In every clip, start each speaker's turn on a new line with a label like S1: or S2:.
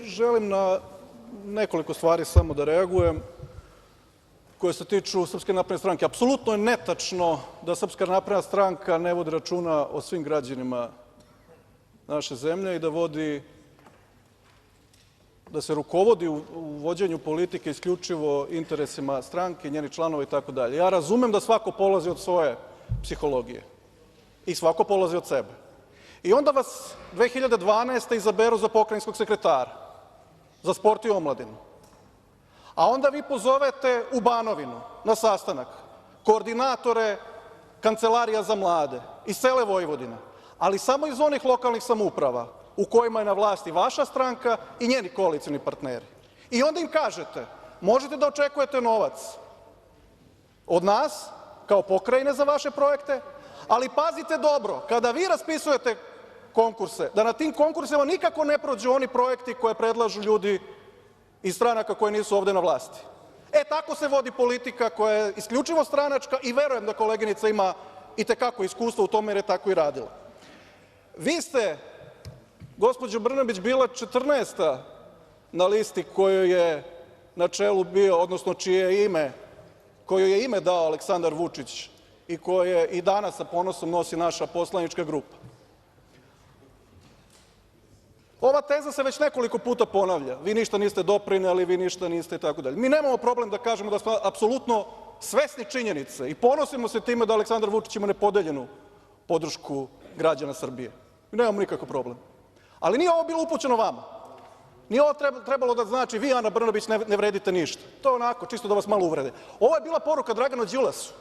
S1: želim na nekoliko stvari samo da reagujem koje se tiču Srpske napredne stranke. Apsolutno je netačno da Srpska napredna stranka ne vodi računa o svim građanima naše zemlje i da se rukovodi u vođenju politike isključivo interesima stranke, njenih članova itd. Ja razumem da svako polazi od svoje psihologije i svako polazi od sebe. I onda vas 2012. izaberu za pokrajinskog sekretara za sport i omladinu, a onda vi pozovete u Banovinu na sastanak koordinatore kancelarija za mlade iz cele Vojvodine, ali samo iz onih lokalnih samouprava u kojima je na vlasti vaša stranka i njeni koalicioni partneri. I onda im kažete – možete da očekujete novac od nas kao pokrajine za vaše projekte, ali pazite dobro, kada vi raspisujete konkurse, da na tim konkursima nikako ne prođu oni projekti koje predlažu ljudi iz stranaka koje nisu ovde na vlasti. Tako se vodi politika koja je isključivo stranačka i verujem da koleginica ima i te kako iskustva u tome jer je tako i radila. Vi ste, gospođo Brnabić, bila 14. na listi kojoj je na čelu bio, odnosno kojoj je ime dao Aleksandar Vučić i koje i danas sa ponosom nosi naša poslanička grupa. Ova teza se već nekoliko puta ponavlja – vi ništa niste doprineli, vi ništa niste itd. Mi nemamo problem da kažemo da smo apsolutno svesni činjenice i ponosimo se time da Aleksandar Vučić ima nepodeljenu podršku građana Srbije. Mi nemamo nikakav problem. Ali nije ovo bilo upućeno vama. Nije ovo trebalo da znači vi, Ana Brnabić, ne vredite ništa. To je onako, čisto da vas malo uvrede. Ovo je bila poruka Draganu Đilasu.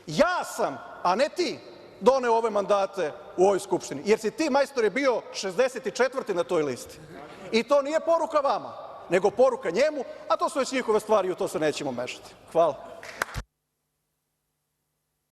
S1: Ja sam, a ne ti, doneo ove mandate u ovoj Skupštini, jer si ti, majstore, bio 64. na toj listi. I to nije poruka vama, nego poruka njemu, a to su već njihove stvari i u to se nećemo mešati. Hvala.